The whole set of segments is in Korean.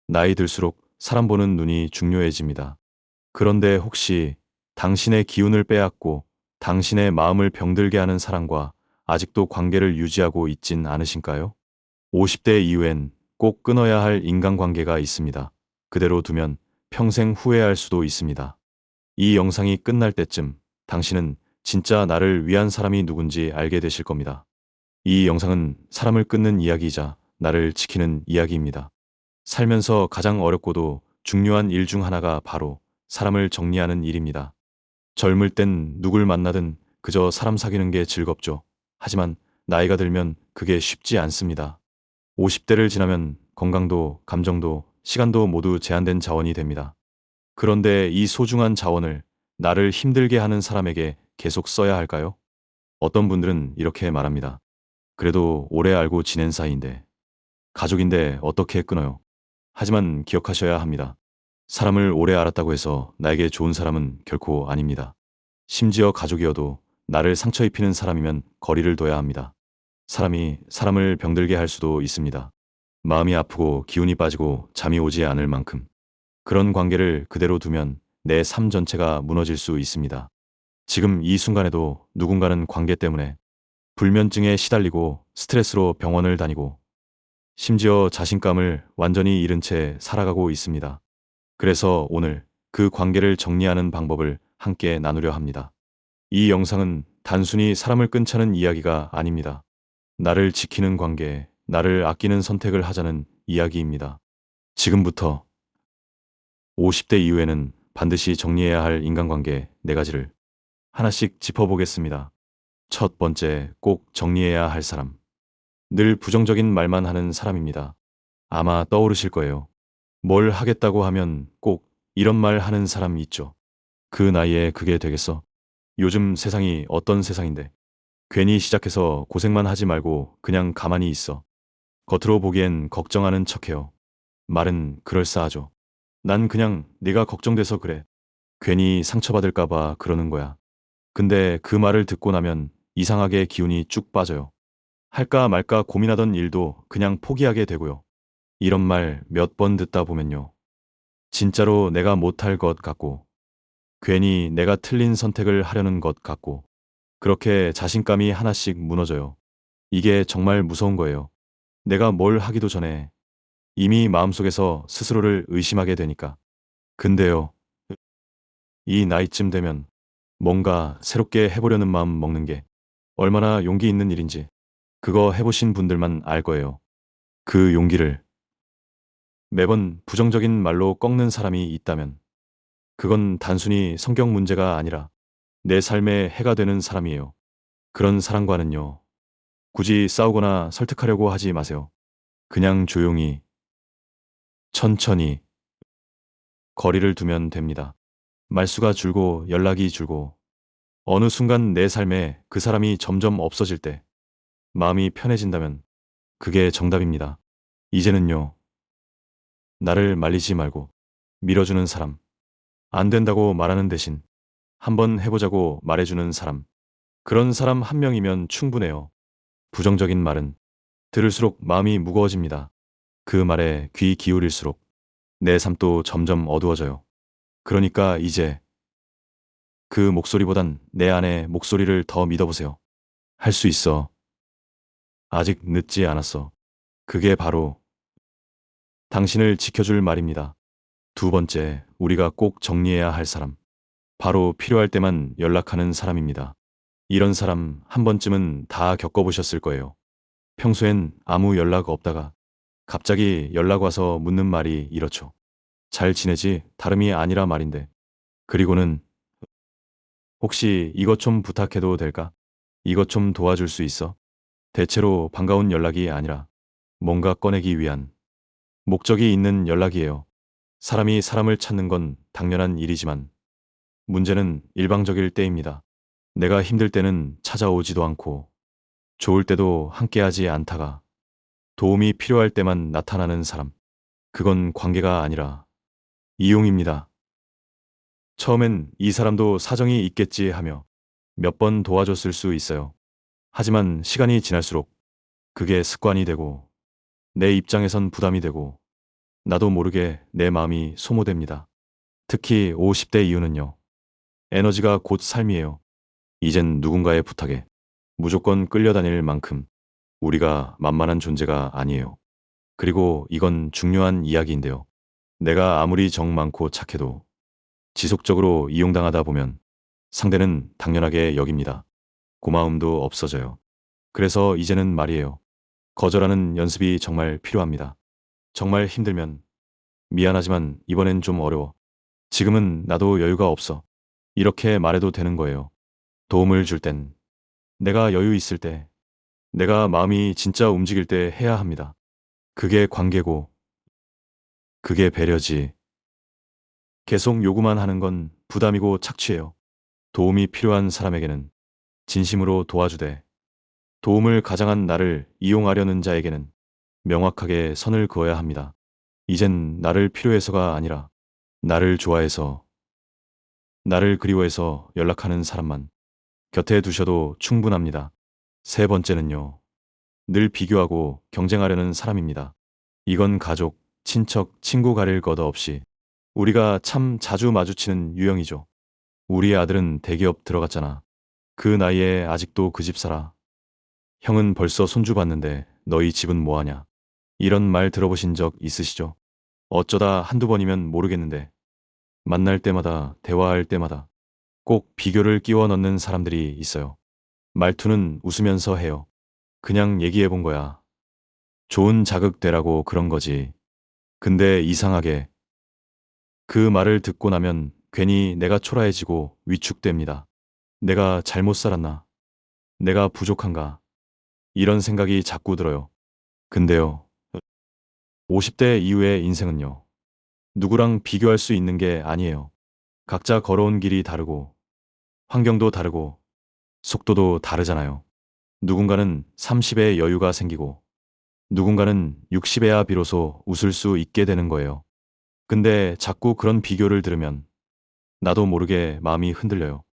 나이 들수록 사람 보는 눈이 중요해집니다. 그런데 혹시 당신의 기운을 빼앗고 당신의 마음을 병들게 하는 사람과 아직도 관계를 유지하고 있진 않으신가요? 50대 이후엔 꼭 끊어야 할 인간관계가 있습니다. 그대로 두면 평생 후회할 수도 있습니다. 이 영상이 끝날 때쯤 당신은 진짜 나를 위한 사람이 누군지 알게 되실 겁니다. 이 영상은 사람을 끊는 이야기이자 나를 지키는 이야기입니다. 살면서 가장 어렵고도 중요한 일 중 하나가 바로 사람을 정리하는 일입니다. 젊을 땐 누굴 만나든 그저 사람 사귀는 게 즐겁죠. 하지만 나이가 들면 그게 쉽지 않습니다. 50대를 지나면 건강도, 감정도, 시간도 모두 제한된 자원이 됩니다. 그런데 이 소중한 자원을 나를 힘들게 하는 사람에게 계속 써야 할까요? 어떤 분들은 이렇게 말합니다. 그래도 오래 알고 지낸 사이인데, 가족인데 어떻게 끊어요? 하지만 기억하셔야 합니다. 사람을 오래 알았다고 해서 나에게 좋은 사람은 결코 아닙니다. 심지어 가족이어도 나를 상처 입히는 사람이면 거리를 둬야 합니다. 사람이 사람을 병들게 할 수도 있습니다. 마음이 아프고 기운이 빠지고 잠이 오지 않을 만큼. 그런 관계를 그대로 두면 내 삶 전체가 무너질 수 있습니다. 지금 이 순간에도 누군가는 관계 때문에 불면증에 시달리고 스트레스로 병원을 다니고 심지어 자신감을 완전히 잃은 채 살아가고 있습니다. 그래서 오늘 그 관계를 정리하는 방법을 함께 나누려 합니다. 이 영상은 단순히 사람을 끊자는 이야기가 아닙니다. 나를 지키는 관계, 나를 아끼는 선택을 하자는 이야기입니다. 지금부터 50대 이후에는 반드시 정리해야 할 인간관계 4가지를 하나씩 짚어보겠습니다. 첫 번째, 꼭 정리해야 할 사람. 늘 부정적인 말만 하는 사람입니다. 아마 떠오르실 거예요. 뭘 하겠다고 하면 꼭 이런 말 하는 사람 있죠. 그 나이에 그게 되겠어? 요즘 세상이 어떤 세상인데? 괜히 시작해서 고생만 하지 말고 그냥 가만히 있어. 겉으로 보기엔 걱정하는 척해요. 말은 그럴싸하죠. 난 그냥 네가 걱정돼서 그래. 괜히 상처받을까봐 그러는 거야. 근데 그 말을 듣고 나면 이상하게 기운이 쭉 빠져요. 할까 말까 고민하던 일도 그냥 포기하게 되고요. 이런 말 몇 번 듣다 보면요. 진짜로 내가 못할 것 같고, 괜히 내가 틀린 선택을 하려는 것 같고, 그렇게 자신감이 하나씩 무너져요. 이게 정말 무서운 거예요. 내가 뭘 하기도 전에 이미 마음속에서 스스로를 의심하게 되니까. 근데요, 이 나이쯤 되면 뭔가 새롭게 해보려는 마음 먹는 게 얼마나 용기 있는 일인지 그거 해보신 분들만 알 거예요. 그 용기를 매번 부정적인 말로 꺾는 사람이 있다면 그건 단순히 성격 문제가 아니라 내 삶에 해가 되는 사람이에요. 그런 사람과는요, 굳이 싸우거나 설득하려고 하지 마세요. 그냥 조용히, 천천히 거리를 두면 됩니다. 말수가 줄고 연락이 줄고 어느 순간 내 삶에 그 사람이 점점 없어질 때 마음이 편해진다면 그게 정답입니다. 이제는요, 나를 말리지 말고 밀어주는 사람, 안 된다고 말하는 대신 한번 해보자고 말해주는 사람, 그런 사람 한 명이면 충분해요. 부정적인 말은 들을수록 마음이 무거워집니다. 그 말에 귀 기울일수록 내 삶도 점점 어두워져요. 그러니까 이제 그 목소리보단 내 안의 목소리를 더 믿어보세요. 할 수 있어. 아직 늦지 않았어. 그게 바로 당신을 지켜줄 말입니다. 두 번째, 우리가 꼭 정리해야 할 사람. 바로 필요할 때만 연락하는 사람입니다. 이런 사람 한 번쯤은 다 겪어보셨을 거예요. 평소엔 아무 연락 없다가 갑자기 연락 와서 묻는 말이 이렇죠. 잘 지내지? 다름이 아니라 말인데. 그리고는 혹시 이것 좀 부탁해도 될까? 이것 좀 도와줄 수 있어? 대체로 반가운 연락이 아니라 뭔가 꺼내기 위한 목적이 있는 연락이에요. 사람이 사람을 찾는 건 당연한 일이지만 문제는 일방적일 때입니다. 내가 힘들 때는 찾아오지도 않고 좋을 때도 함께하지 않다가 도움이 필요할 때만 나타나는 사람. 그건 관계가 아니라 이용입니다. 처음엔 이 사람도 사정이 있겠지 하며 몇 번 도와줬을 수 있어요. 하지만 시간이 지날수록 그게 습관이 되고 내 입장에선 부담이 되고 나도 모르게 내 마음이 소모됩니다. 특히 50대 이후는요. 에너지가 곧 삶이에요. 이젠 누군가의 부탁에 무조건 끌려다닐 만큼 우리가 만만한 존재가 아니에요. 그리고 이건 중요한 이야기인데요. 내가 아무리 정 많고 착해도 지속적으로 이용당하다 보면 상대는 당연하게 여깁니다. 고마움도 없어져요. 그래서 이제는 말이에요. 거절하는 연습이 정말 필요합니다. 정말 힘들면 미안하지만 이번엔 좀 어려워. 지금은 나도 여유가 없어. 이렇게 말해도 되는 거예요. 도움을 줄 땐 내가 여유 있을 때, 내가 마음이 진짜 움직일 때 해야 합니다. 그게 관계고, 그게 배려지. 계속 요구만 하는 건 부담이고 착취예요. 도움이 필요한 사람에게는 진심으로 도와주되, 도움을 가장한 나를 이용하려는 자에게는 명확하게 선을 그어야 합니다. 이젠 나를 필요해서가 아니라 나를 좋아해서, 나를 그리워해서 연락하는 사람만 곁에 두셔도 충분합니다. 세 번째는요. 늘 비교하고 경쟁하려는 사람입니다. 이건 가족, 친척, 친구 가릴 것 없이 우리가 참 자주 마주치는 유형이죠. 우리 아들은 대기업 들어갔잖아. 그 나이에 아직도 그 집 살아. 형은 벌써 손주 봤는데 너희 집은 뭐하냐. 이런 말 들어보신 적 있으시죠? 어쩌다 한두 번이면 모르겠는데 만날 때마다 대화할 때마다 꼭 비교를 끼워 넣는 사람들이 있어요. 말투는 웃으면서 해요. 그냥 얘기해 본 거야. 좋은 자극 되라고 그런 거지. 근데 이상하게 그 말을 듣고 나면 괜히 내가 초라해지고 위축됩니다. 내가 잘못 살았나? 내가 부족한가? 이런 생각이 자꾸 들어요. 근데요, 50대 이후의 인생은요, 누구랑 비교할 수 있는 게 아니에요. 각자 걸어온 길이 다르고, 환경도 다르고, 속도도 다르잖아요. 누군가는 30에 여유가 생기고, 누군가는 60에야 비로소 웃을 수 있게 되는 거예요. 근데 자꾸 그런 비교를 들으면 나도 모르게 마음이 흔들려요.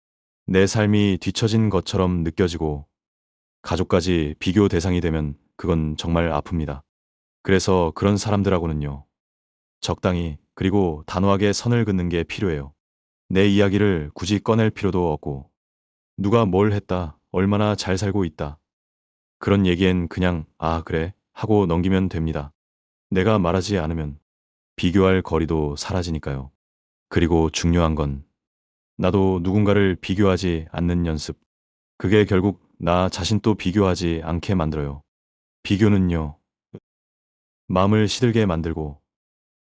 내 삶이 뒤처진 것처럼 느껴지고 가족까지 비교 대상이 되면 그건 정말 아픕니다. 그래서 그런 사람들하고는요. 적당히 그리고 단호하게 선을 긋는 게 필요해요. 내 이야기를 굳이 꺼낼 필요도 없고 누가 뭘 했다, 얼마나 잘 살고 있다. 그런 얘기엔 그냥 아 그래 하고 넘기면 됩니다. 내가 말하지 않으면 비교할 거리도 사라지니까요. 그리고 중요한 건 나도 누군가를 비교하지 않는 연습. 그게 결국 나 자신도 비교하지 않게 만들어요. 비교는요, 마음을 시들게 만들고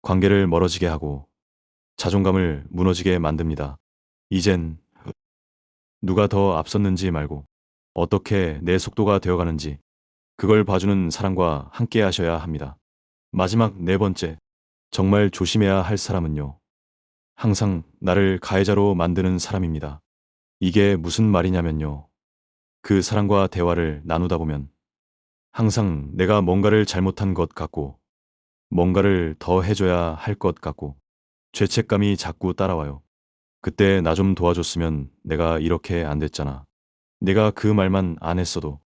관계를 멀어지게 하고 자존감을 무너지게 만듭니다. 이젠 누가 더 앞섰는지 말고 어떻게 내 속도가 되어가는지 그걸 봐주는 사람과 함께 하셔야 합니다. 마지막 네 번째, 정말 조심해야 할 사람은요. 항상 나를 가해자로 만드는 사람입니다. 이게 무슨 말이냐면요. 그 사람과 대화를 나누다 보면 항상 내가 뭔가를 잘못한 것 같고 뭔가를 더 해줘야 할 것 같고 죄책감이 자꾸 따라와요. 그때 나 좀 도와줬으면 내가 이렇게 안 됐잖아. 내가 그 말만 안 했어도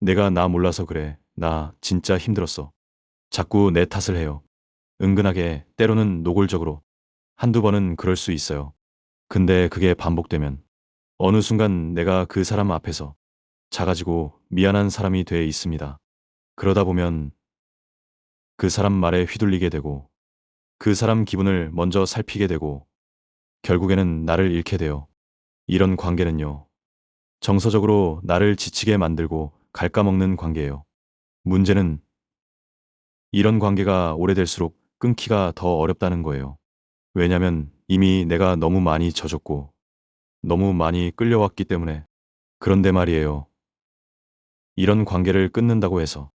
내가 나 몰라서 그래. 나 진짜 힘들었어. 자꾸 내 탓을 해요. 은근하게 때로는 노골적으로 한두 번은 그럴 수 있어요. 근데 그게 반복되면 어느 순간 내가 그 사람 앞에서 작아지고 미안한 사람이 돼 있습니다. 그러다 보면 그 사람 말에 휘둘리게 되고 그 사람 기분을 먼저 살피게 되고 결국에는 나를 잃게 돼요. 이런 관계는요. 정서적으로 나를 지치게 만들고 갉아먹는 관계예요. 문제는 이런 관계가 오래될수록 끊기가 더 어렵다는 거예요. 왜냐면 이미 내가 너무 많이 져줬고 너무 많이 끌려왔기 때문에. 그런데 말이에요. 이런 관계를 끊는다고 해서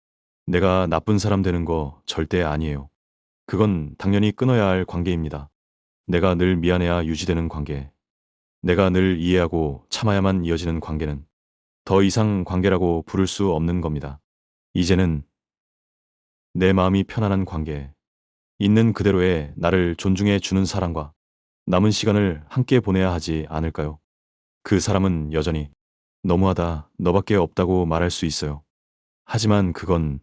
내가 나쁜 사람 되는 거 절대 아니에요. 그건 당연히 끊어야 할 관계입니다. 내가 늘 미안해야 유지되는 관계. 내가 늘 이해하고 참아야만 이어지는 관계는 더 이상 관계라고 부를 수 없는 겁니다. 이제는 내 마음이 편안한 관계, 있는 그대로의 나를 존중해 주는 사람과 남은 시간을 함께 보내야 하지 않을까요? 그 사람은 여전히 너무하다, 너밖에 없다고 말할 수 있어요. 하지만 그건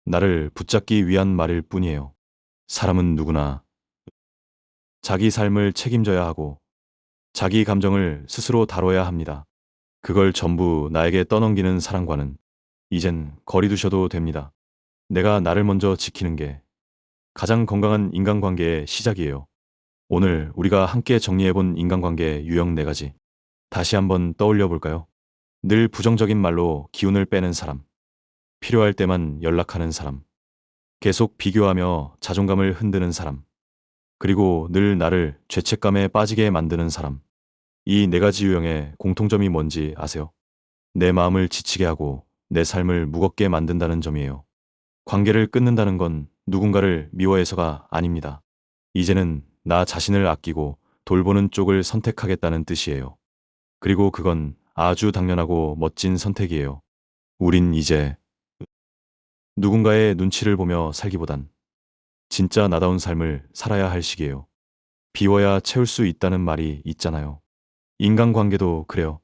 나를 붙잡기 위한 말일 뿐이에요. 사람은 누구나 자기 삶을 책임져야 하고 자기 감정을 스스로 다뤄야 합니다. 그걸 전부 나에게 떠넘기는 사람과는 이젠 거리 두셔도 됩니다. 내가 나를 먼저 지키는 게 가장 건강한 인간관계의 시작이에요. 오늘 우리가 함께 정리해본 인간관계 유형 4가지. 다시 한번 떠올려 볼까요? 늘 부정적인 말로 기운을 빼는 사람, 필요할 때만 연락하는 사람, 계속 비교하며 자존감을 흔드는 사람, 그리고 늘 나를 죄책감에 빠지게 만드는 사람. 이 4가지 유형의 공통점이 뭔지 아세요? 내 마음을 지치게 하고 내 삶을 무겁게 만든다는 점이에요. 관계를 끊는다는 건 누군가를 미워해서가 아닙니다. 이제는 나 자신을 아끼고 돌보는 쪽을 선택하겠다는 뜻이에요. 그리고 그건 아주 당연하고 멋진 선택이에요. 우린 이제 누군가의 눈치를 보며 살기보단 진짜 나다운 삶을 살아야 할 시기예요. 비워야 채울 수 있다는 말이 있잖아요. 인간관계도 그래요.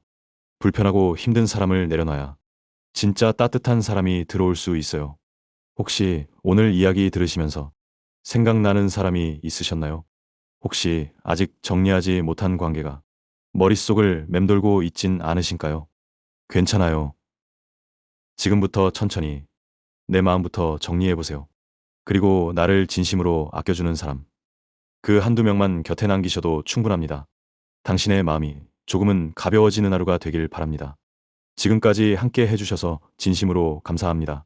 불편하고 힘든 사람을 내려놔야 진짜 따뜻한 사람이 들어올 수 있어요. 혹시 오늘 이야기 들으시면서 생각나는 사람이 있으셨나요? 혹시 아직 정리하지 못한 관계가 머릿속을 맴돌고 있진 않으신가요? 괜찮아요. 지금부터 천천히 내 마음부터 정리해보세요. 그리고 나를 진심으로 아껴주는 사람, 그 한두 명만 곁에 남기셔도 충분합니다. 당신의 마음이 조금은 가벼워지는 하루가 되길 바랍니다. 지금까지 함께 해주셔서 진심으로 감사합니다.